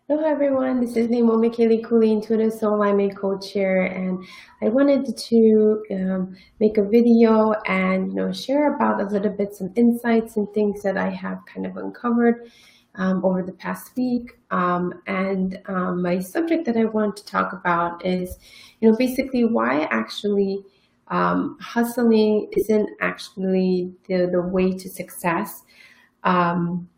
Hello everyone, this is Leimomi Keliikuli, intuitive soul alignment coach here, and I wanted to make a video and share about a little bit some insights and things that I have kind of uncovered over the past week. My subject that I want to talk about is, basically why actually hustling isn't actually the way to success. Um,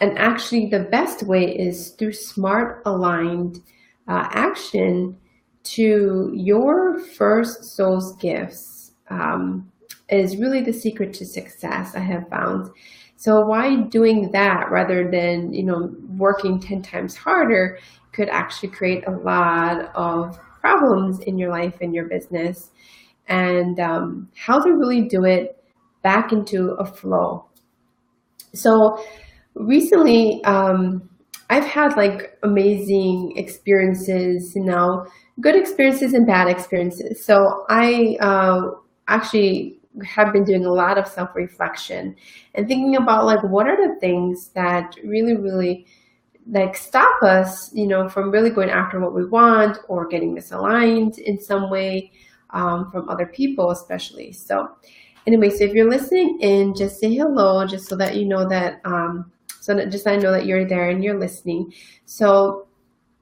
and actually, the best way is through smart, aligned action to your first soul's gifts, is really the secret to success, I have found. So why doing that rather than, working 10 times harder could actually create a lot of problems in your life and your business, and how to really do it back into a flow. So recently, I've had like amazing experiences, good experiences and bad experiences. So I actually have been doing a lot of self-reflection and thinking about like what are the things that really like stop us, from really going after what we want or getting misaligned in some way, from other people, especially. So anyway, so if you're listening in, just say hello, just so that you know that, so that just I know that you're there and you're listening. So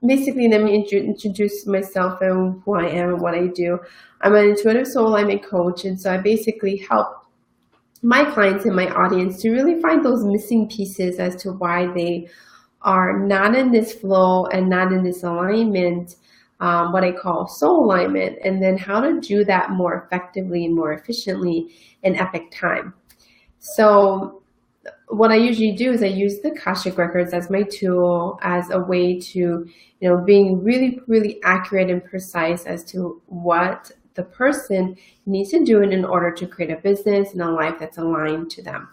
basically, let me introduce myself and who I am and what I do. I'm an intuitive soul alignment coach, and so I basically help my clients and my audience to really find those missing pieces as to why they are not in this flow and not in this alignment, what I call soul alignment, and then how to do that more effectively and more efficiently in epic time. So what I usually do is I use the Akashic records as my tool, as a way to, being really accurate and precise as to what the person needs to do in order to create a business and a life that's aligned to them.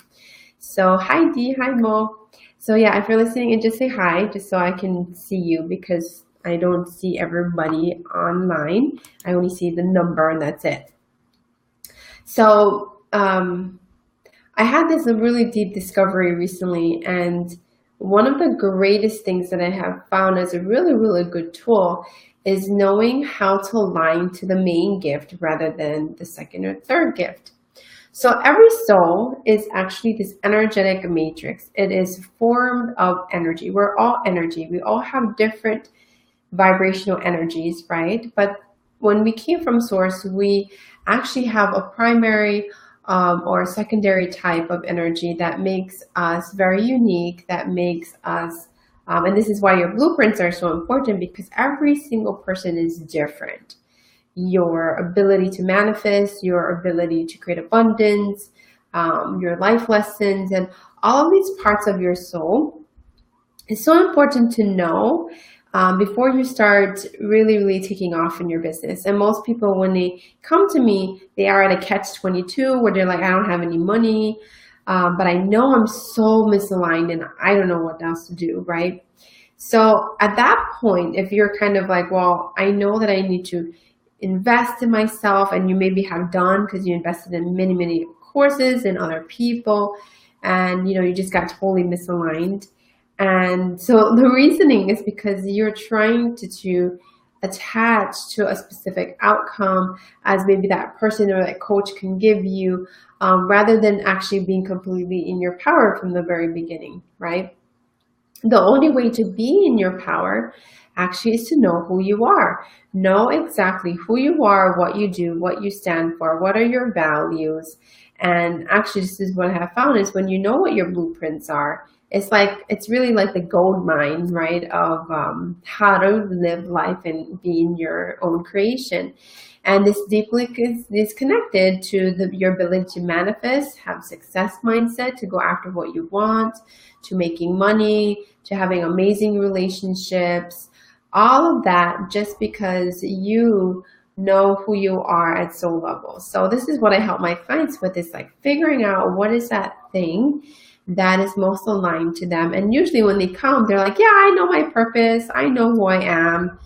So hi Dee, hi Mo. So yeah, if you're listening, and just say hi, just so I can see you, because I don't see everybody online. I only see the number and that's it. So I had this really deep discovery recently, and one of the greatest things that I have found as a really good tool is knowing how to align to the main gift rather than the second or third gift. So every soul is actually this energetic matrix. It is formed of energy. We're all energy. We all have different vibrational energies, right? But when we came from source, we actually have a primary or a secondary type of energy that makes us very unique, that makes us, and this is why your blueprints are so important, because every single person is different. Your ability to manifest, your ability to create abundance, your life lessons, and all of these parts of your soul is so important to know before you start really taking off in your business. And most people, when they come to me, they are at a catch-22 where they're like, I don't have any money, but I know I'm so misaligned and I don't know what else to do, right? So at that point, if you're kind of like, well, I know that I need to invest in myself, and you maybe have done because you invested in many courses and other people, and you just got totally misaligned. And so the reasoning is because you're trying to attach to a specific outcome as maybe that person or that coach can give you, rather than actually being completely in your power from the very beginning, right? The only way to be in your power actually is to know who you are. Know exactly who you are, what you do, what you stand for, what are your values. And actually, this is what I have found, is when you know what your blueprints are, it's really like the gold mine, right, of how to live life and be in your own creation. And this deeply is connected to your ability to manifest, have success mindset, to go after what you want, to making money, to having amazing relationships, all of that just because you know who you are at soul level. So this is what I help my clients with, is like figuring out what is that thing that is most aligned to them. And usually when they come, they're like, yeah, I know my purpose. I know who I am.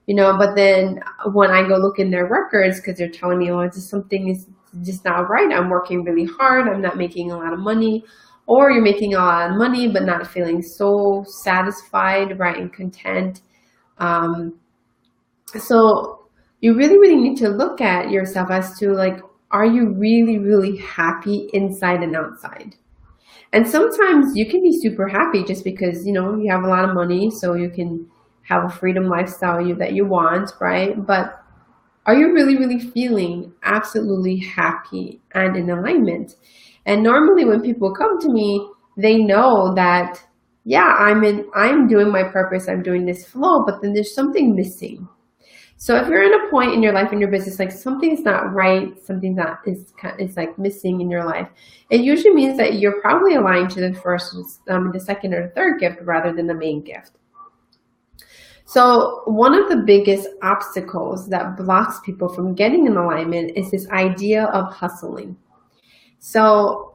But then when I go look in their records, because they're telling me, oh, it's just something is just not right. I'm working really hard. I'm not making a lot of money. or you're making a lot of money but not feeling so satisfied, right, and content. So you really, really need to look at yourself as to like, are you really, really happy inside and outside? And sometimes you can be super happy just because, you know, you have a lot of money, so you can have a freedom lifestyle that you want, right? But are you really, really feeling absolutely happy and in alignment? And normally when people come to me, they know that, yeah, I'm doing my purpose, I'm doing this flow, but then there's something missing. So if you're in a point in your life, in your business, like something's not right, something that is like missing in your life, it usually means that you're probably aligned to the first, the second or the third gift rather than the main gift. So one of the biggest obstacles that blocks people from getting in alignment is this idea of hustling. So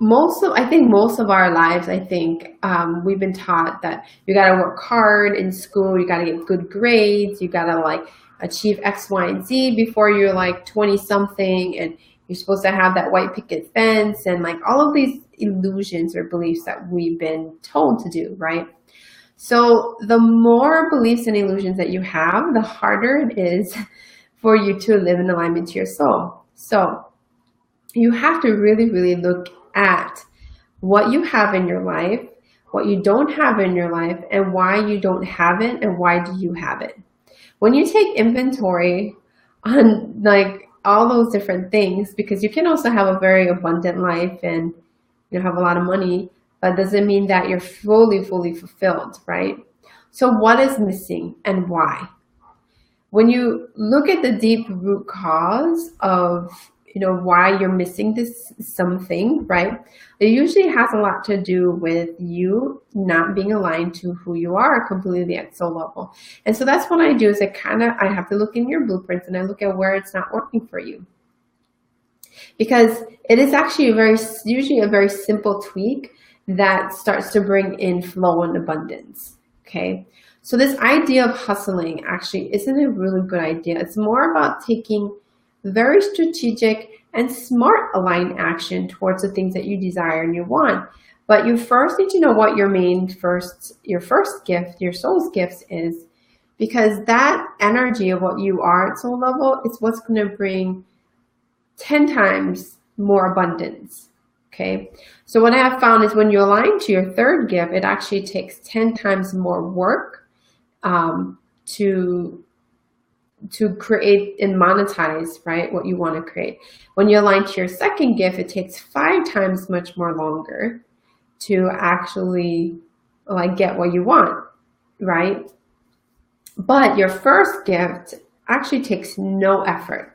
I think most of our lives, we've been taught that you got to work hard in school, you got to get good grades, you got to like achieve X, Y, and Z before you're like 20 something, and you're supposed to have that white picket fence and like all of these illusions or beliefs that we've been told to do, right? So the more beliefs and illusions that you have, the harder it is for you to live in alignment to your soul. So you have to really, really look at what you have in your life, what you don't have in your life, and why you don't have it, and why do you have it. When you take inventory on like all those different things, because you can also have a very abundant life and you have a lot of money, but doesn't mean that you're fully fulfilled, right? So what is missing and why? When you look at the deep root cause of, you know, why you're missing this something, right? It usually has a lot to do with you not being aligned to who you are completely at soul level. And so that's what I do, is I have to look in your blueprints and I look at where it's not working for you. Because it is actually usually a very simple tweak that starts to bring in flow and abundance, okay? So this idea of hustling actually isn't a really good idea. It's more about taking very strategic and smart aligned action towards the things that you desire and you want. But you first need to know what your first gift, your soul's gifts is, because that energy of what you are at soul level is what's going to bring 10 times more abundance. Okay, so what I have found is when you align to your third gift, it actually takes 10 times more work to create and monetize, right, what you want to create. When you align to your second gift, it takes 5 times much more longer to actually like get what you want, right? But your first gift actually takes no effort.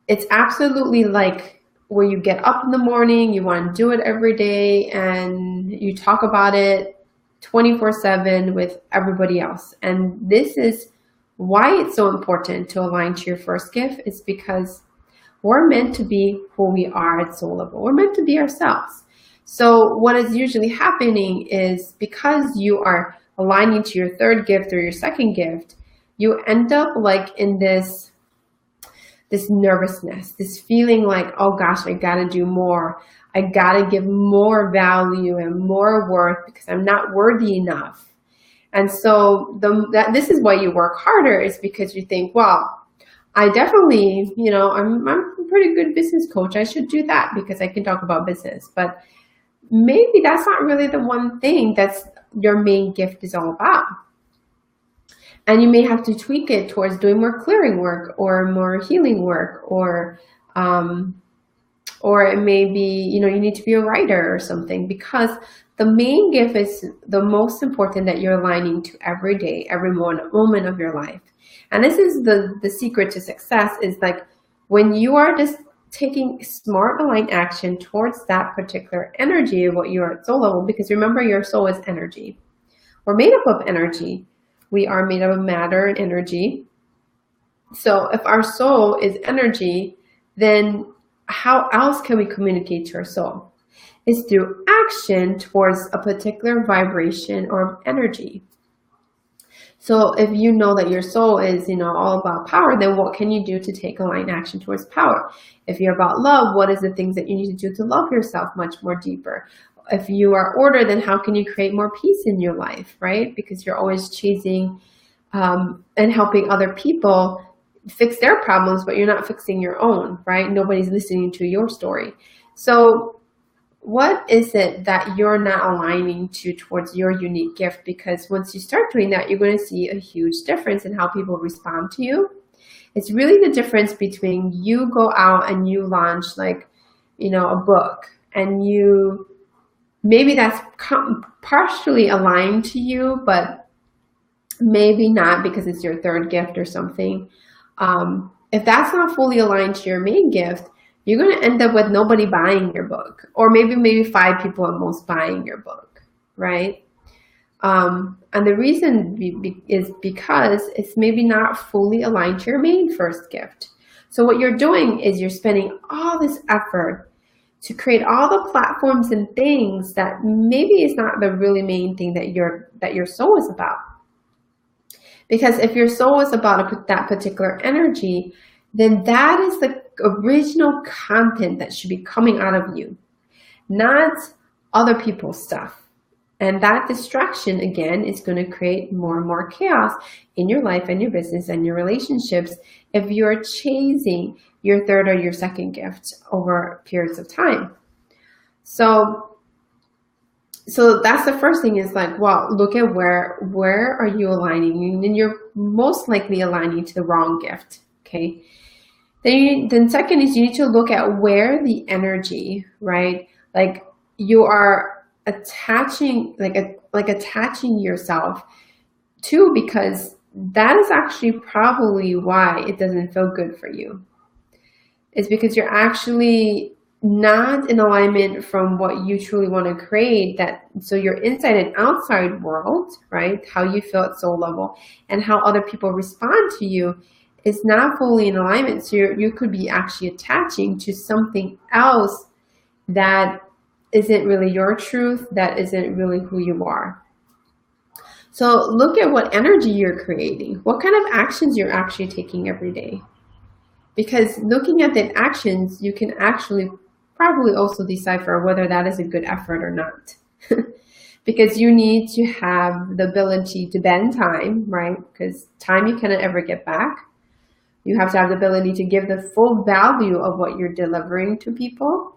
It's absolutely like where you get up in the morning, you want to do it every day, and you talk about it 24/7 with everybody else. And this is why it's so important to align to your first gift, is because we're meant to be who we are at soul level. We're meant to be ourselves. So what is usually happening is, because you are aligning to your third gift or your second gift, you end up like in this nervousness, this feeling like, oh gosh, I gotta do more. I gotta give more value and more worth because I'm not worthy enough. And so this is why you work harder, is because you think, well, I definitely, you know, I'm a pretty good business coach. I should do that because I can talk about business. But maybe that's not really the one thing that's your main gift is all about. And you may have to tweak it towards doing more clearing work or more healing work, or it may be, you know, you need to be a writer or something, because the main gift is the most important that you're aligning to every day, every moment of your life. And this is the secret to success, is like when you are just taking smart aligned action towards that particular energy of what you are at soul level, because remember, your soul is energy. We're made up of energy. We are made up of matter and energy. So if our soul is energy, then how else can we communicate to our soul? It's through action towards a particular vibration or energy. So if you know that your soul is, you know, all about power, then what can you do to take aligned action towards power? If you're about love, what is the things that you need to do to love yourself much more deeper? If you are order, then how can you create more peace in your life, right? Because you're always chasing and helping other people fix their problems, but you're not fixing your own, right? Nobody's listening to your story. So what is it that you're not aligning to towards your unique gift? Because once you start doing that, you're going to see a huge difference in how people respond to you. It's really the difference between you go out and you launch like, a book, and you, maybe that's partially aligned to you, but maybe not because it's your third gift or something. If that's not fully aligned to your main gift, you're going to end up with nobody buying your book, or maybe 5 people at most buying your book, right? And the reason is because it's maybe not fully aligned to your main first gift. So what you're doing is you're spending all this effort to create all the platforms and things that maybe is not the really main thing that your soul is about. Because if your soul is about that particular energy, then that is the original content that should be coming out of you, not other people's stuff. And that distraction, again, is going to create more and more chaos in your life and your business and your relationships if you're chasing your third or your second gift over periods of time. So that's the first thing, is like, well, look at where are you aligning, and you're most likely aligning to the wrong gift, okay? Then second is you need to look at where the energy, right? Like you are attaching, attaching yourself to, because that is actually probably why it doesn't feel good for you. It's because you're actually not in alignment from what you truly want to create. So your inside and outside world, right? How you feel at soul level and how other people respond to you is not fully in alignment. So you could be actually attaching to something else that isn't really your truth, that isn't really who you are. So look at what energy you're creating, what kind of actions you're actually taking every day. Because looking at the actions, you can actually probably also decipher whether that is a good effort or not. Because you need to have the ability to bend time, right? Because time you cannot ever get back. You have to have the ability to give the full value of what you're delivering to people.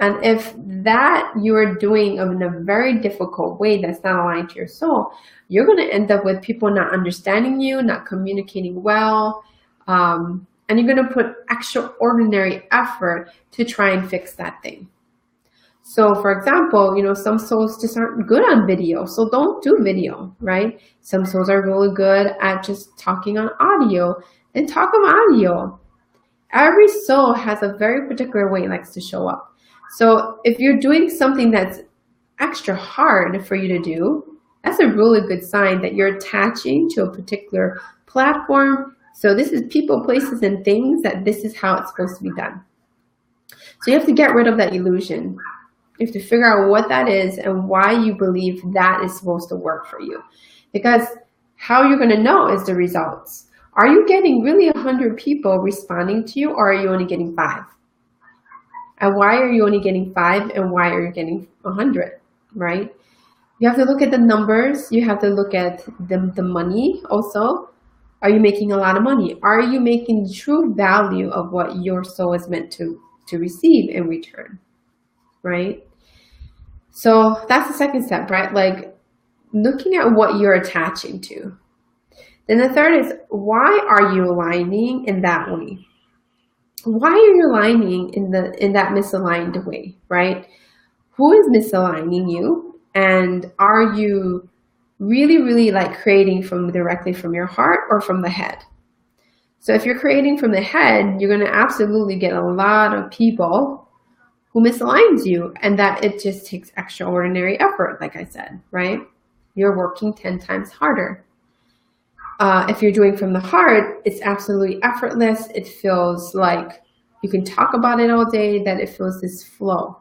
And if that you are doing in a very difficult way that's not aligned to your soul, you're going to end up with people not understanding you, not communicating well, and you're going to put extraordinary effort to try and fix that thing. So for example, some souls just aren't good on video, so don't do video, right? Some souls are really good at just talking on audio, then talk on audio. Every soul has a very particular way it likes to show up. So if you're doing something that's extra hard for you to do, that's a really good sign that you're attaching to a particular platform. So this is people, places, and things, that this is how it's supposed to be done. So you have to get rid of that illusion. You have to figure out what that is and why you believe that is supposed to work for you. Because how you're going to know is the results. Are you getting really 100 people responding to you, or are you only getting 5? And why are you only getting 5, and why are you getting 100, right? You have to look at the numbers. You have to look at the money also. Are you making a lot of money? Are you making the true value of what your soul is meant to receive in return, right? So that's the second step, right? Like looking at what you're attaching to. Then the third is, why are you aligning in that way? Why are you aligning in that misaligned way, right? Who is misaligning you? And are you really like creating directly from your heart or from the head? So if you're creating from the head, you're going to absolutely get a lot of people who misaligns you, and that it just takes extraordinary effort, like I said, right? You're working 10 times harder. If you're doing from the heart, it's absolutely effortless. It feels like you can talk about it all day, that it feels this flow.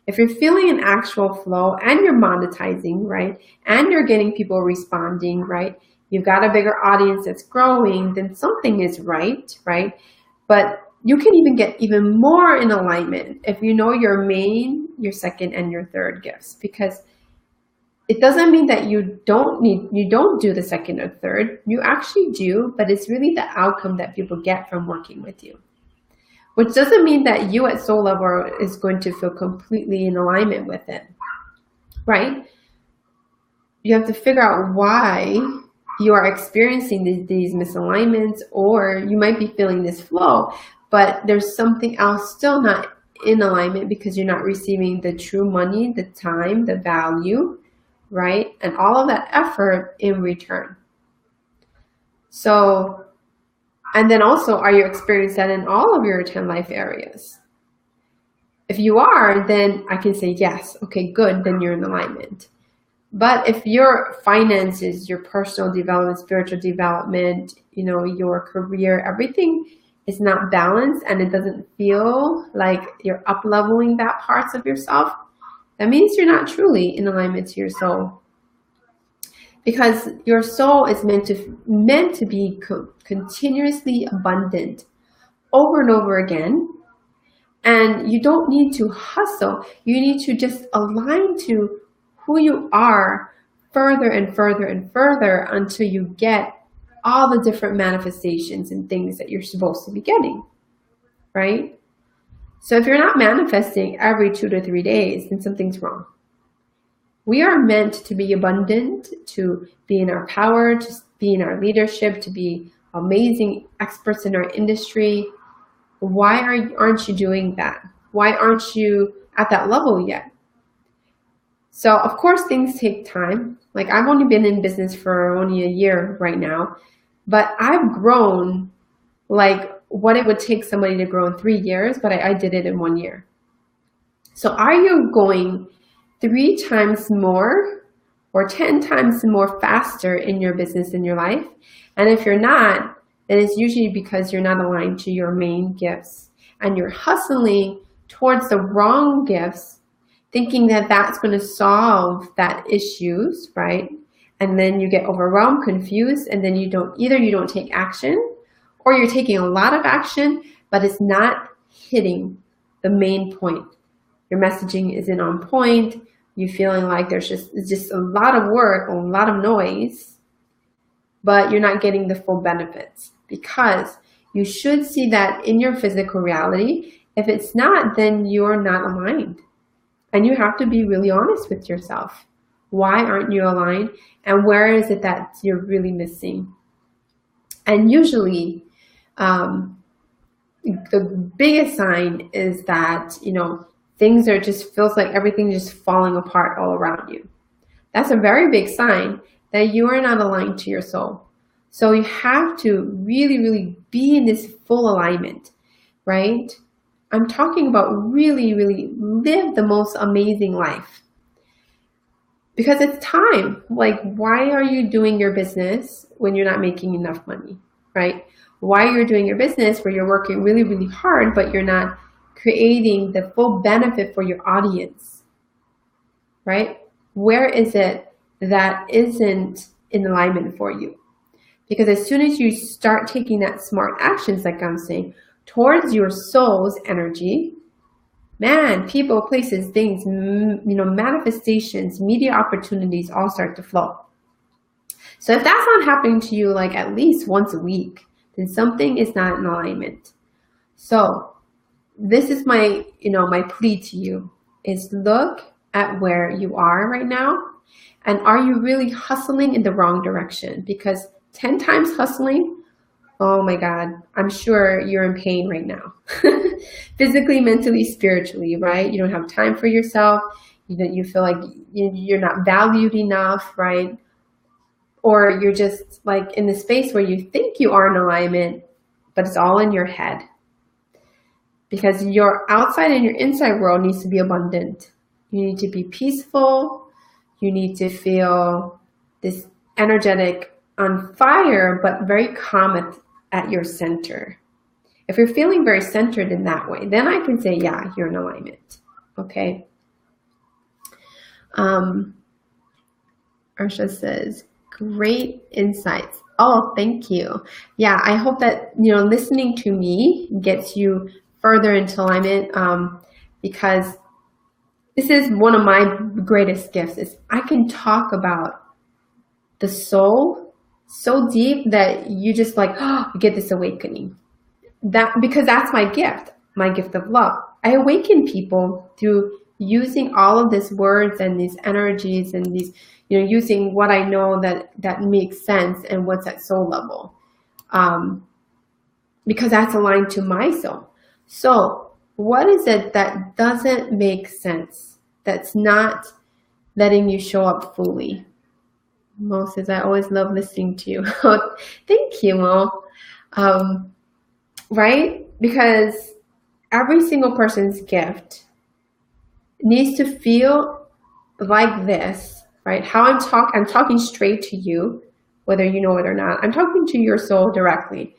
If you're feeling an actual flow and you're monetizing, right, and you're getting people responding, right, you've got a bigger audience that's growing, then something is right, right? But you can even get even more in alignment if you know your main your second and your third gifts, because it doesn't mean that you don't do the second or third. You actually do, but it's really the outcome that people get from working with you. Which doesn't mean that you at soul level is going to feel completely in alignment with it, right? You have to figure out why you are experiencing these misalignments, or you might be feeling this flow, but there's something else still not in alignment because you're not receiving the true money, the time, the value, right? And all of that effort in return. So, and then also, are you experiencing that in all of your 10 life areas? If you are, then I can say yes. Okay, good. Then you're in alignment. But if your finances, your personal development, spiritual development, you know, your career, everything is not balanced and it doesn't feel like you're up-leveling that parts of yourself, that means you're not truly in alignment to your soul. Because your soul is meant to be continuously abundant over and over again. And you don't need to hustle. You need to just align to who you are further and further and further until you get all the different manifestations and things that you're supposed to be getting, right? So if you're not manifesting every 2 to 3 days, then something's wrong. We are meant to be abundant, to be in our power, to be in our leadership, to be amazing experts in our industry. Why aren't you doing that? Why aren't you at that level yet? So of course things take time. Like I've only been in business for only a year right now, but I've grown like what it would take somebody to grow in 3 years, but I did it in 1 year. So are you going 3 times more or 10 times more faster in your business, in your life? And if you're not, then it's usually because you're not aligned to your main gifts and you're hustling towards the wrong gifts, thinking that that's going to solve that issues, right? And then you get overwhelmed, confused, and then you don't take action, or you're taking a lot of action, but it's not hitting the main point. Your messaging isn't on point. You're feeling like it's just a lot of work, a lot of noise, but you're not getting the full benefits, because you should see that in your physical reality. If it's not, then you're not aligned. And you have to be really honest with yourself. Why aren't you aligned? And where is it that you're really missing? And usually, the biggest sign is that, you know, things are just, feels like everything just falling apart all around you. That's a very big sign that you are not aligned to your soul. So you have to really, really be in this full alignment, right? I'm talking about really, really live the most amazing life. Because it's time. Like, why are you doing your business when you're not making enough money, right? Why you're doing your business where you're working really, really hard, but you're not creating the full benefit for your audience, right? Where is it that isn't in alignment for you? Because as soon as you start taking that smart actions, like I'm saying, towards your soul's energy, man, people, places, things, you know, manifestations, media opportunities all start to flow. So if that's not happening to you like at least once a week, then something is not in alignment. So this is my, you know, my plea to you is look at where you are right now, and are you really hustling in the wrong direction? Because 10 times hustling, oh my God, I'm sure you're in pain right now. Physically, mentally, spiritually, right? You don't have time for yourself. You feel like you're not valued enough, right? Or you're just like in the space where you think you are in alignment, but it's all in your head. Because your outside and your inside world needs to be abundant. You need to be peaceful. You need to feel this energetic on fire, but very calm at your center. If you're feeling very centered in that way, then I can say, yeah, you're in alignment. Okay. Arsha says, great insights. Oh, thank you. Yeah, I hope that, you know, listening to me gets you further into alignment, because this is one of my greatest gifts, is I can talk about the soul so deep that you just like, oh, you get this awakening. Because that's my gift of love. I awaken people through using all of these words and these energies and these, using what I know that makes sense and what's at soul level. Because that's aligned to my soul. So what is it that doesn't make sense? That's not letting you show up fully? Mo says, I always love listening to you. Thank you, Mo. Right? Because every single person's gift needs to feel like this, right? How I'm talking straight to you, whether you know it or not. I'm talking to your soul directly.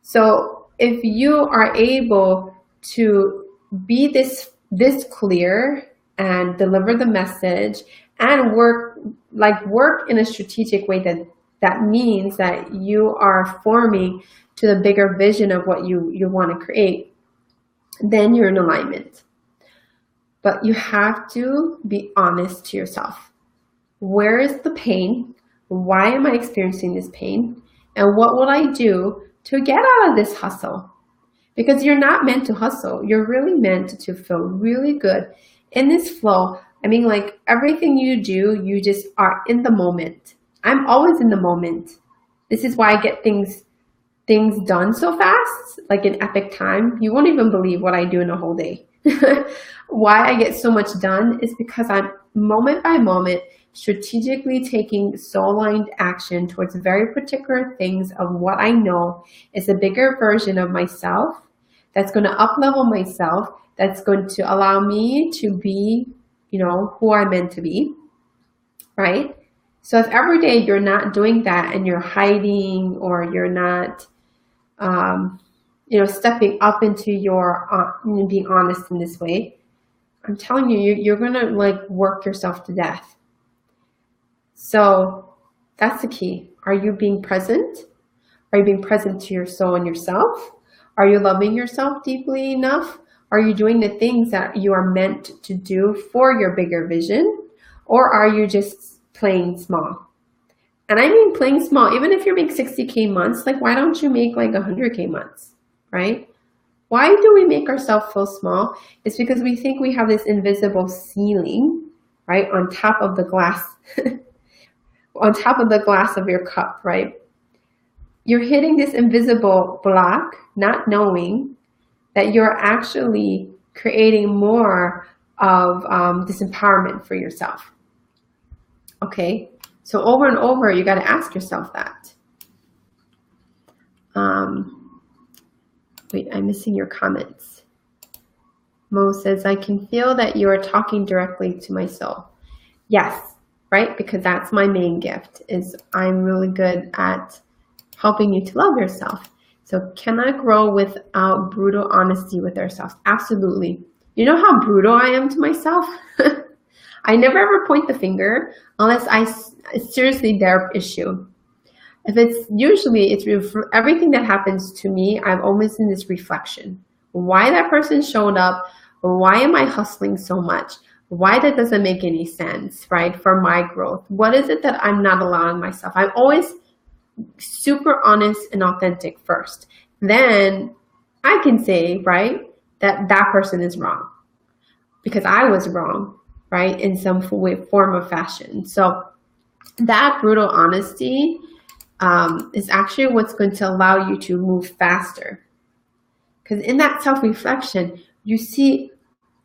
So if you are able to be this clear and deliver the message and work in a strategic way, that means that you are forming to the bigger vision of what you want to create, then you're in alignment. But you have to be honest to yourself. Where is the pain? Why am I experiencing this pain? And what will I do to get out of this hustle? Because you're not meant to hustle. You're really meant to feel really good in this flow. I mean, like everything you do, you just are in the moment. I'm always in the moment. This is why I get things done so fast, like in epic time. You won't even believe what I do in a whole day. Why I get so much done is because I'm moment by moment strategically taking soul-aligned action towards very particular things of what I know is a bigger version of myself that's going to up-level myself, that's going to allow me to be, who I'm meant to be, right? So if every day you're not doing that and you're hiding or you're not, stepping up into your, being honest in this way, I'm telling you, you're going to like work yourself to death. So that's the key. Are you being present? Are you being present to your soul and yourself? Are you loving yourself deeply enough? Are you doing the things that you are meant to do for your bigger vision? Or are you just playing small? And I mean playing small. Even if you're making 60K months, like why don't you make like 100K months, right? Why do we make ourselves feel small? It's because we think we have this invisible ceiling, right, on top of the glass, on top of the glass of your cup, right? You're hitting this invisible block, not knowing that you're actually creating more of this empowerment for yourself. Okay, so over and over, you got to ask yourself that. Wait, I'm missing your comments. Mo says, I can feel that you are talking directly to my soul. Yes, right? Because that's my main gift, is I'm really good at helping you to love yourself. So can I grow without brutal honesty with ourselves? Absolutely. You know how brutal I am to myself? I never ever point the finger unless it's seriously their issue. If it's everything that happens to me, I'm always in this reflection. Why that person showed up? Why am I hustling so much? Why that doesn't make any sense, right? For my growth. What is it that I'm not allowing myself? I'm always super honest and authentic first. Then I can say, right, that person is wrong because I was wrong, right, in some form of fashion. So that brutal honesty is actually what's going to allow you to move faster. Because in that self-reflection, you see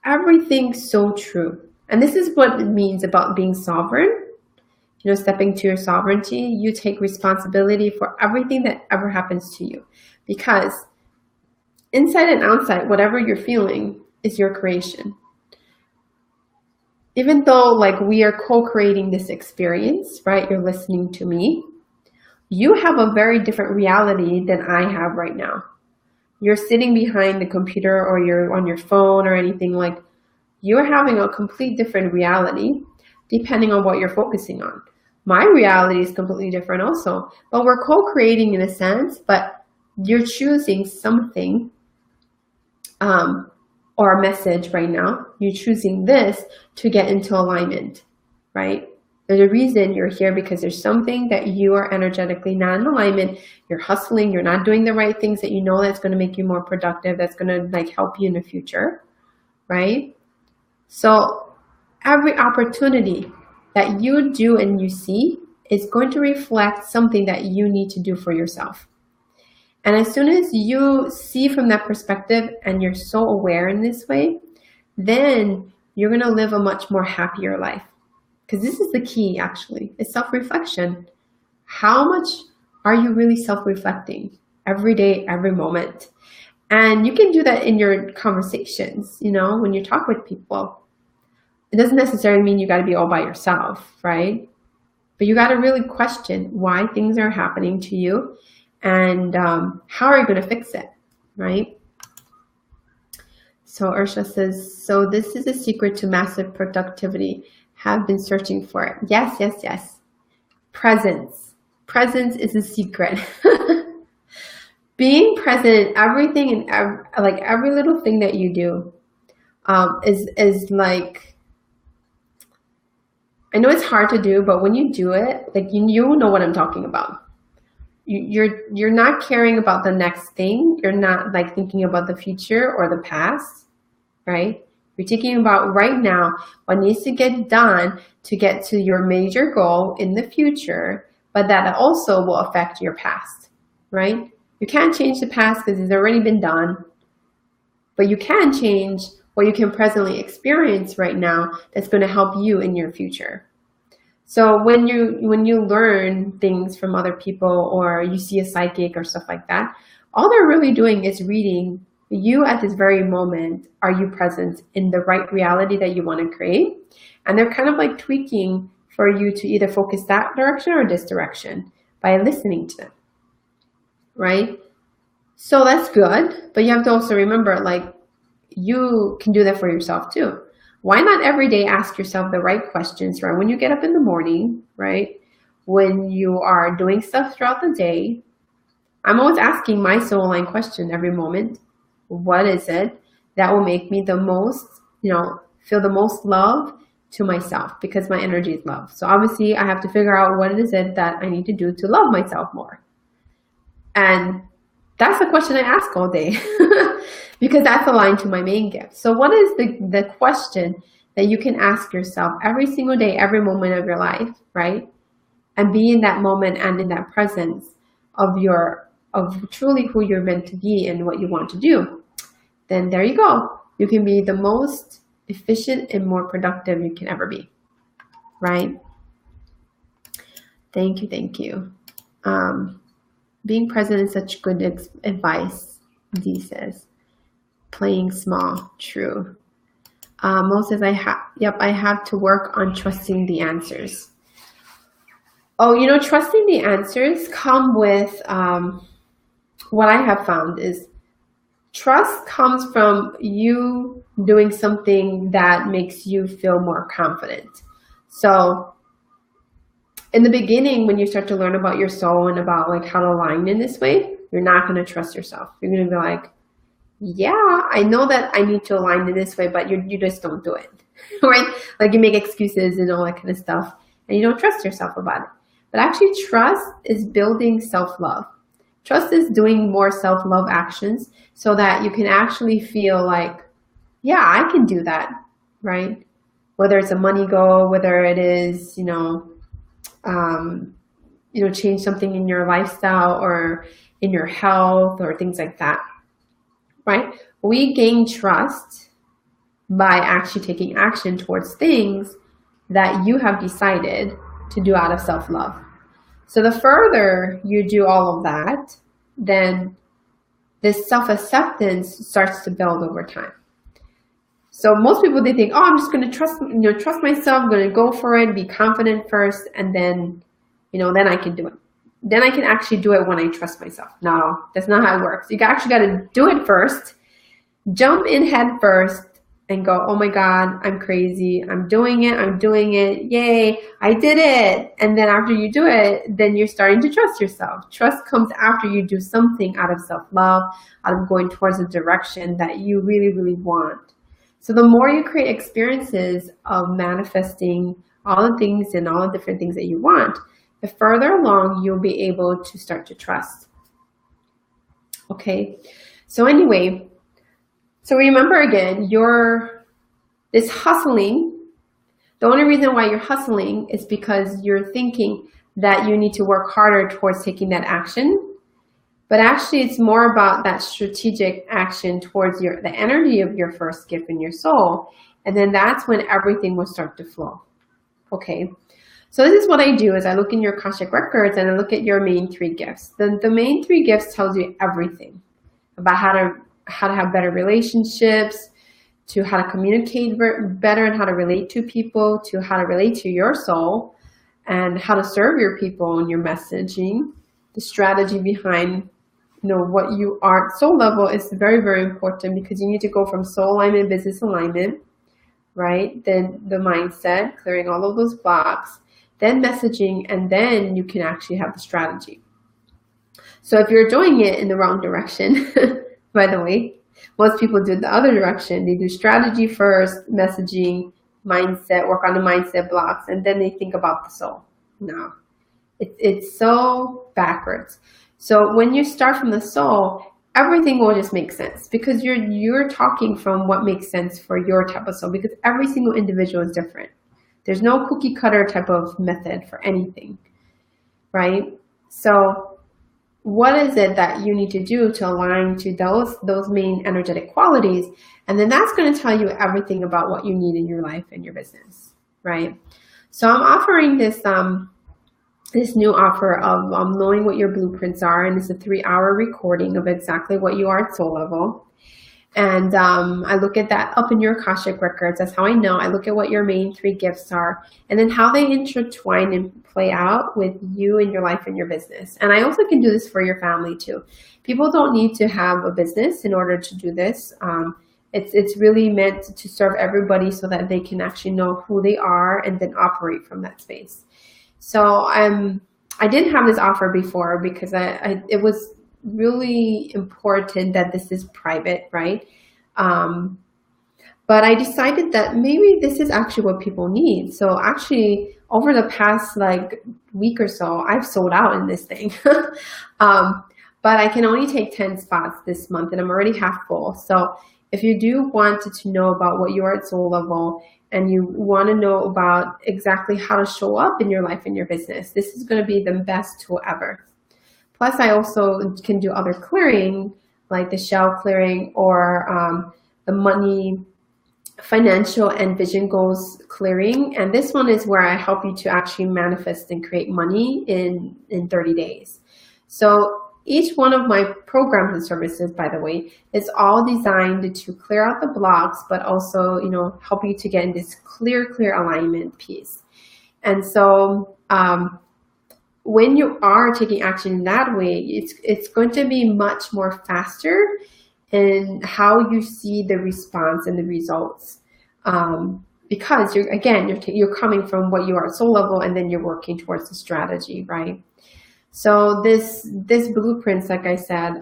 everything so true. And this is what it means about being sovereign. Stepping to your sovereignty, you take responsibility for everything that ever happens to you. Because inside and outside, whatever you're feeling is your creation. Even though like we are co-creating this experience, right? You're listening to me. You have a very different reality than I have right now. You're sitting behind the computer or you're on your phone or anything, like you're having a complete different reality depending on what you're focusing on. My reality is completely different also, but we're co-creating in a sense, but you're choosing something or message right now. You're choosing this to get into alignment, right? There's a reason you're here, because there's something that you are energetically not in alignment. You're hustling, you're not doing the right things that you know that's going to make you more productive, that's going to like help you in the future, right? So every opportunity that you do and you see is going to reflect something that you need to do for yourself. And as soon as you see from that perspective and you're so aware in this way, then you're going to live a much more happier life. Because this is the key, actually, is self-reflection. How much are you really self-reflecting every day, every moment? And you can do that in your conversations, you know, when you talk with people. It doesn't necessarily mean you got to be all by yourself, right? But you got to really question why things are happening to you, and how are you going to fix it, right? So Ursula says, so this is a secret to massive productivity. Have been searching for it. Yes, yes, yes. Presence. Presence is a secret. Being present in everything and every little thing that you do is like, I know it's hard to do, but when you do it, like you know what I'm talking about. You're not caring about the next thing. You're not like thinking about the future or the past, right? You're thinking about right now what needs to get done to get to your major goal in the future, but that also will affect your past, right? You can't change the past because it's already been done, but you can change what you can presently experience right now that's going to help you in your future. So when you learn things from other people, or you see a psychic or stuff like that, all they're really doing is reading you at this very moment. Are you present in the right reality that you want to create? And they're kind of like tweaking for you to either focus that direction or this direction by listening to them, right? So that's good, but you have to also remember, like, you can do that for yourself too. Why not every day ask yourself the right questions, right? When you get up in the morning, right? When you are doing stuff throughout the day, I'm always asking my soul line question every moment. What is it that will make me the most, feel the most love to myself? Because my energy is love. So obviously I have to figure out what is it that I need to do to love myself more. And that's the question I ask all day because that's aligned to my main gift. So what is the question that you can ask yourself every single day, every moment of your life, right? And be in that moment and in that presence of truly who you're meant to be and what you want to do. Then there you go. You can be the most efficient and more productive you can ever be, right? Thank you, thank you. Being present is such good advice, Dee says. Playing small, true. Mo says, I have to work on trusting the answers. Oh, trusting the answers come with, what I have found is trust comes from you doing something that makes you feel more confident. So in the beginning, when you start to learn about your soul and about like how to align in this way, you're not going to trust yourself. You're going to be like, yeah, I know that I need to align in this way, but you just don't do it, right? Like you make excuses and all that kind of stuff, and you don't trust yourself about it. But actually, trust is building self-love. Trust is doing more self-love actions so that you can actually feel like, yeah, I can do that, right? Whether it's a money goal, whether it is, change something in your lifestyle or in your health or things like that, right? We gain trust by actually taking action towards things that you have decided to do out of self-love. So the further you do all of that, then this self-acceptance starts to build over time. So most people, they think, oh, I'm just going to trust myself. I'm going to go for it, be confident first, and then, then I can do it. Then I can actually do it when I trust myself. No, that's not how it works. You actually got to do it first, jump in head first, and go, oh my God, I'm crazy. I'm doing it. Yay, I did it. And then after you do it, then you're starting to trust yourself. Trust comes after you do something out of self-love, out of going towards a direction that you really, really want. So the more you create experiences of manifesting all the things and all the different things that you want, the further along you'll be able to start to trust. Okay, so anyway, so remember again, this hustling, the only reason why you're hustling is because you're thinking that you need to work harder towards taking that action. But actually, it's more about that strategic action towards the energy of your first gift in your soul. And then that's when everything will start to flow. Okay. So this is what I do is I look in your Akashic records and I look at your main 3 gifts. The main 3 gifts tells you everything about how to have better relationships, to how to communicate better and how to relate to people, to how to relate to your soul, and how to serve your people and your messaging, the strategy behind what you are. Soul level is very, very important because you need to go from soul alignment, business alignment, right? Then the mindset, clearing all of those blocks, then messaging, and then you can actually have the strategy. So if you're doing it in the wrong direction, by the way, most people do it the other direction. They do strategy first, messaging, mindset, work on the mindset blocks, and then they think about the soul. No, it's so backwards. So when you start from the soul, everything will just make sense because you're talking from what makes sense for your type of soul, because every single individual is different. There's no cookie cutter type of method for anything, right? So what is it that you need to do to align to those main energetic qualities? And then that's going to tell you everything about what you need in your life and your business, right? So I'm offering this new offer of knowing what your blueprints are, and it's a 3-hour recording of exactly what you are at soul level. And I look at that up in your Akashic records. That's how I know. I look at what your main 3 gifts are and then how they intertwine and play out with you and your life and your business. And I also can do this for your family too. People don't need to have a business in order to do this. It's really meant to serve everybody so that they can actually know who they are and then operate from that space. So I didn't have this offer before because it was really important that this is private, right? But I decided that maybe this is actually what people need. So actually over the past week or so, I've sold out in this thing. But I can only take 10 spots this month and I'm already half full. So if you do want to know about what you are at soul level and you want to know about exactly how to show up in your life and your business, this is going to be the best tool ever. Plus, I also can do other clearing, like the shell clearing or the money, financial, and vision goals clearing. And this one is where I help you to actually manifest and create money in 30 days. So each one of my programs and services, by the way, is all designed to clear out the blocks, but also, help you to get in this clear alignment piece. And so, when you are taking action in that way, it's going to be much more faster in how you see the response and the results, because you're coming from what you are at soul level and then you're working towards the strategy, right? So this blueprints, like I said,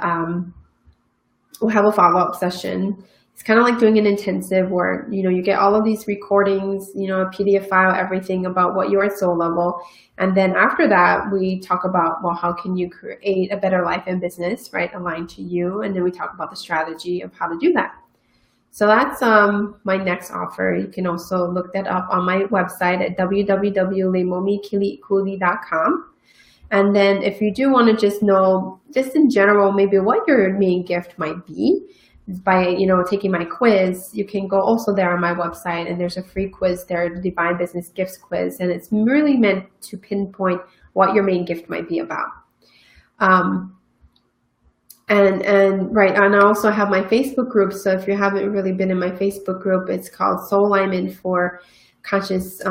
we'll have a follow-up session. It's kind of like doing an intensive where, you get all of these recordings, a PDF file, everything about what you're at soul level. And then after that, we talk about, well, how can you create a better life and business, right, aligned to you? And then we talk about the strategy of how to do that. So that's my next offer. You can also look that up on my website at www.leimomikeliikuli.com. And then if you do want to just know, just in general, maybe what your main gift might be, by taking my quiz, you can go also there on my website, and there's a free quiz there, the Divine Business Gifts quiz, and it's really meant to pinpoint what your main gift might be about. And I also have my Facebook group. So if you haven't really been in my Facebook group, it's called Soul Alignment for Conscious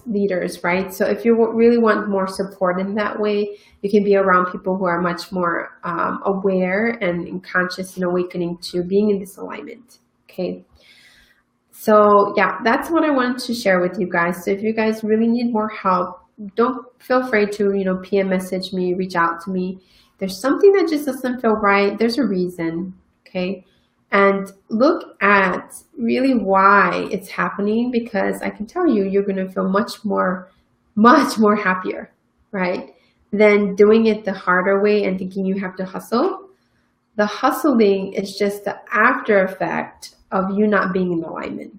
Leaders, right? So if you really want more support in that way, you can be around people who are much more aware and conscious and awakening to being in this alignment. Okay. So yeah, that's what I wanted to share with you guys. So if you guys really need more help, don't feel free to, PM message me, reach out to me. There's something that just doesn't feel right. There's a reason. Okay. And look at really why it's happening, because I can tell you, you're going to feel much more happier, right? Than doing it the harder way and thinking you have to hustle. The hustling is just the after effect of you not being in alignment.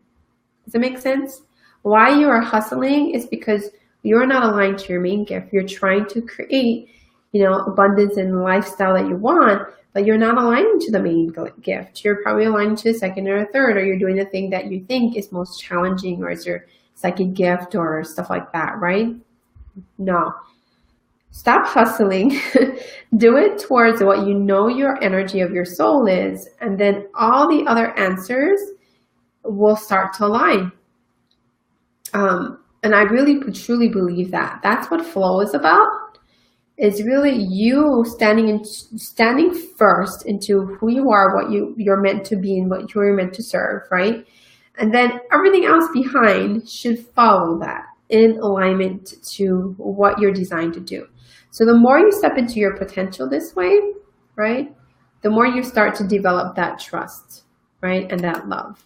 Does that make sense? Why you are hustling is because you're not aligned to your main gift. You're trying to create, abundance and lifestyle that you want, but you're not aligning to the main gift. You're probably aligned to a second or a third, or you're doing the thing that you think is most challenging, or is your second gift or stuff like that, right? No. Stop hustling. Do it towards what you know your energy of your soul is, and then all the other answers will start to align. And I really truly believe that that's what flow is about. Is really you standing first into who you are, what you're meant to be, and what you're meant to serve, right? And then everything else behind should follow that in alignment to what you're designed to do. So the more you step into your potential this way, right, the more you start to develop that trust, right, and that love.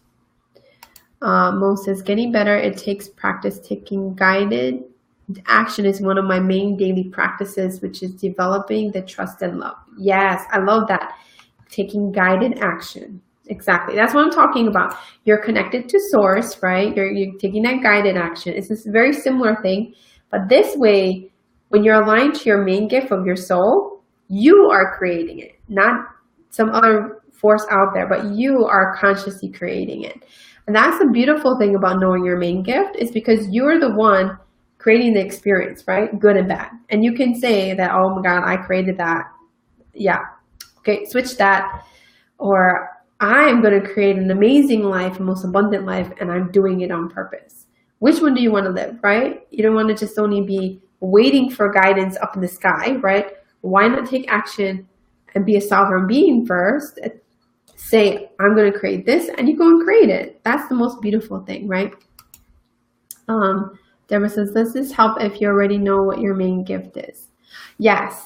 Mo says, getting better, it takes practice. Taking guided action is one of my main daily practices, which is developing the trust and love. Yes, I love that. Taking guided action. Exactly. That's what I'm talking about. You're connected to source, right? You're taking that guided action. It's this very similar thing, but this way, when you're aligned to your main gift of your soul, you are creating it, not some other force out there, but you are consciously creating it. And that's the beautiful thing about knowing your main gift, is because you're the one creating the experience, right? Good and bad. And you can say that, oh my God, I created that. Yeah. Okay, switch that. Or I'm going to create an amazing life, a most abundant life, and I'm doing it on purpose. Which one do you want to live, right? You don't want to just only be waiting for guidance up in the sky, right? Why not take action and be a sovereign being first? Say, I'm going to create this, and you go and create it. That's the most beautiful thing, right? Deborah says, does this help if you already know what your main gift is? Yes,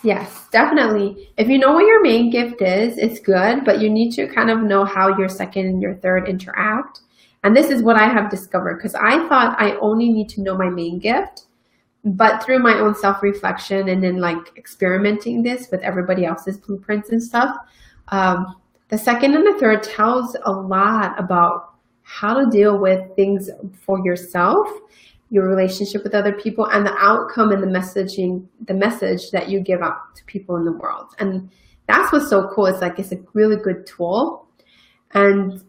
definitely. If you know what your main gift is, it's good, but you need to kind of know how your second and your third interact. And this is what I have discovered, because I thought I only need to know my main gift, but through my own self-reflection and then like experimenting this with everybody else's blueprints and stuff, the second and the third tells a lot about how to deal with things for yourself, your relationship with other people, and the outcome and the message that you give out to people in the world. And that's what's so cool. It's like, it's a really good tool. And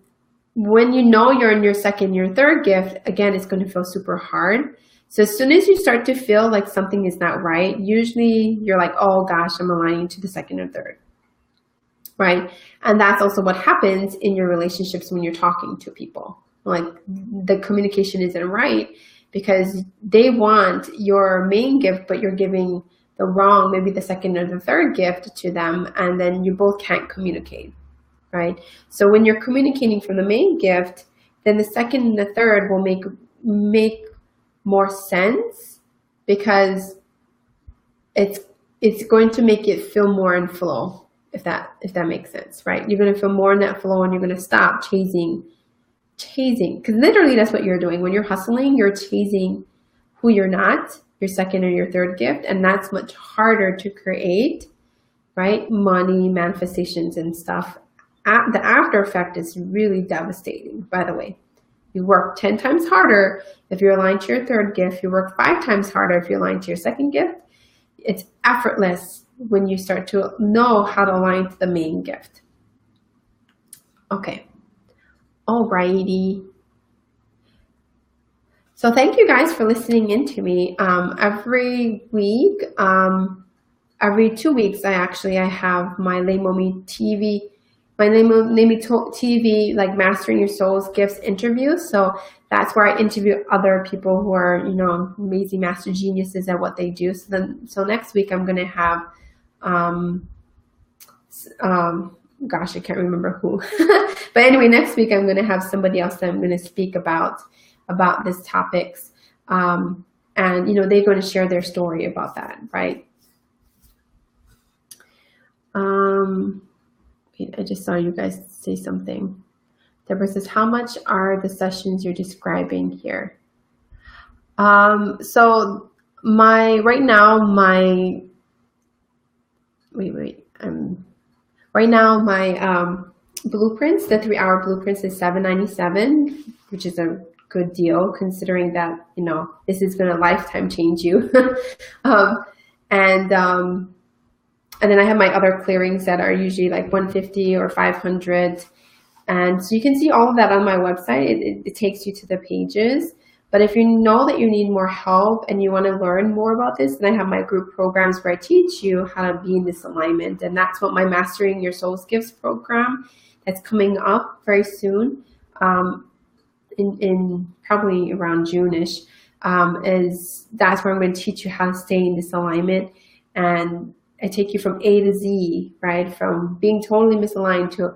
when you know you're in your second, your third gift, again, it's going to feel super hard. So as soon as you start to feel like something is not right, usually you're like, oh gosh, I'm aligning to the second or third, right? And that's also what happens in your relationships when you're talking to people. Like, the communication isn't right because they want your main gift, but you're giving the wrong, maybe the second or the third gift to them, and then you both can't communicate, right? So when you're communicating from the main gift, then the second and the third will make more sense, because it's going to make it feel more in flow, if that makes sense, right? You're going to feel more in that flow, and you're going to stop chasing, because literally that's what you're doing. When you're hustling, you're chasing who you're not, your second or your third gift, and that's much harder to create, right? Money, manifestations and stuff. The after effect is really devastating, by the way. You work 10 times harder if you're aligned to your third gift. You work 5 times harder if you're aligned to your second gift. It's effortless when you start to know how to align to the main gift. Okay. Alrighty. So thank you guys for listening in to me. Every week, every 2 weeks, I have my LeimomiTV, LeimomiTV, like Mastering Your Soul's Gifts interview. So that's where I interview other people who are, amazing master geniuses at what they do. So next week I'm going to have gosh, I can't remember who. But anyway, next week I'm going to have somebody else that I'm going to speak about this topics. And, you know, they're going to share their story about that, right? Wait, I just saw you guys say something. Deborah says, how much are the sessions you're describing here? So right now my blueprints, the 3-hour blueprints, is $7.97, which is a good deal considering that, you know, this is going to lifetime change you. And then I have my other clearings that are usually like $150 or $500. And so you can see all of that on my website. It takes you to the pages. But if you know that you need more help and you want to learn more about this, then I have my group programs where I teach you how to be in this alignment. And that's what my Mastering Your Soul's Gifts program that's coming up very soon, in probably around June-ish, that's where I'm going to teach you how to stay in this alignment. And I take you from A to Z, right? From being totally misaligned to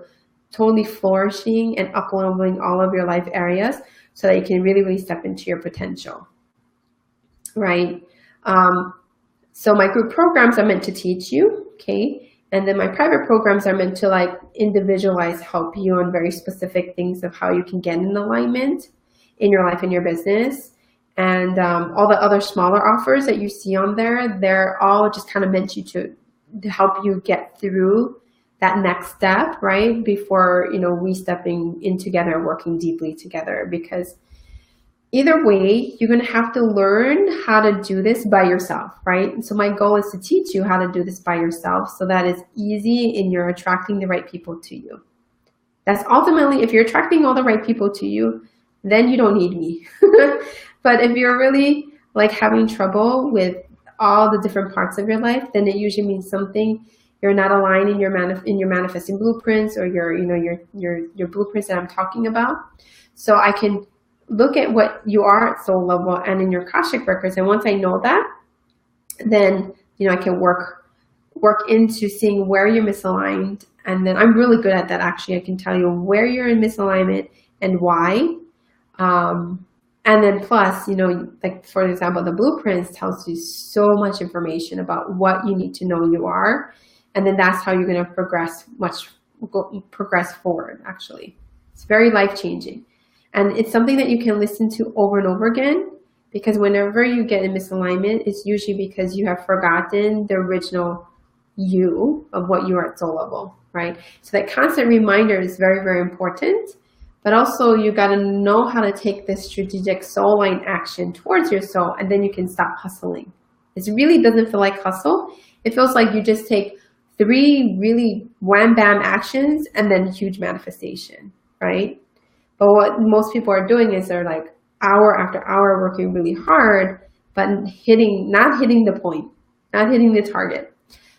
totally flourishing and up-leveling all of your life areas so that you can really, really step into your potential, right? So my group programs are meant to teach you, okay? And then my private programs are meant to like individualize, help you on very specific things of how you can get in alignment in your life and your business. And all the other smaller offers that you see on there, they're all just kind of meant to help you get through that next step, right? Before, you know, we stepping in together, working deeply together, because either way, you're going to have to learn how to do this by yourself, right? And so my goal is to teach you how to do this by yourself so that it's easy and you're attracting the right people to you. That's ultimately, if you're attracting all the right people to you, then you don't need me. But if you're really like having trouble with all the different parts of your life, then it usually means something you're not aligned in your manifesting blueprints or your blueprints that I'm talking about. So I can look at what you are at soul level and in your Akashic records, and once I know that, then I can work into seeing where you're misaligned. And then I'm really good at that, actually. I can tell you where you're in misalignment and why. And then plus, like for example, the blueprints tells you so much information about what you need to know you are. And then that's how you're going to progress forward, actually. It's very life-changing. And it's something that you can listen to over and over again, because whenever you get in misalignment, it's usually because you have forgotten the original you of what you are at soul level, right? So that constant reminder is very, very important. But also you got to know how to take this strategic soul line action towards your soul, and then you can stop hustling. It really doesn't feel like hustle. It feels like you just take 3 really wham bam actions and then huge manifestation, right? But what most people are doing is they're like hour after hour working really hard, but not hitting the point, not hitting the target.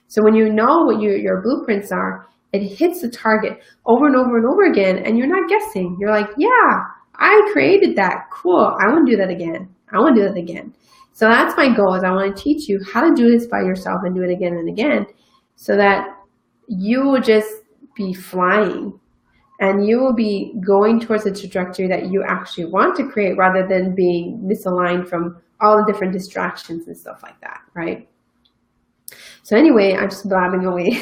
So when you know what your blueprints are, it hits the target over and over and over again, and you're not guessing. You're like, yeah, I created that. Cool. I want to do that again. I want to do that again. So that's my goal, is I want to teach you how to do this by yourself and do it again and again, so that you will just be flying and you will be going towards the trajectory that you actually want to create, rather than being misaligned from all the different distractions and stuff like that, right? So anyway, I'm just blabbing away.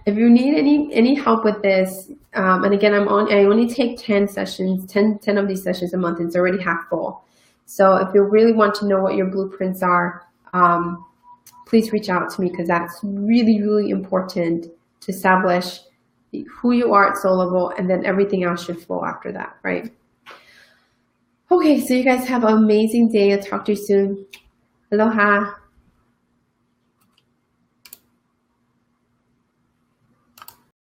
If you need any help with this, and again, I only take 10 sessions, 10 of these sessions a month, and it's already half full. So if you really want to know what your blueprints are, please reach out to me, because that's really, really important to establish who you are at soul level, and then everything else should flow after that, right? Okay, so you guys have an amazing day. I'll talk to you soon. Aloha.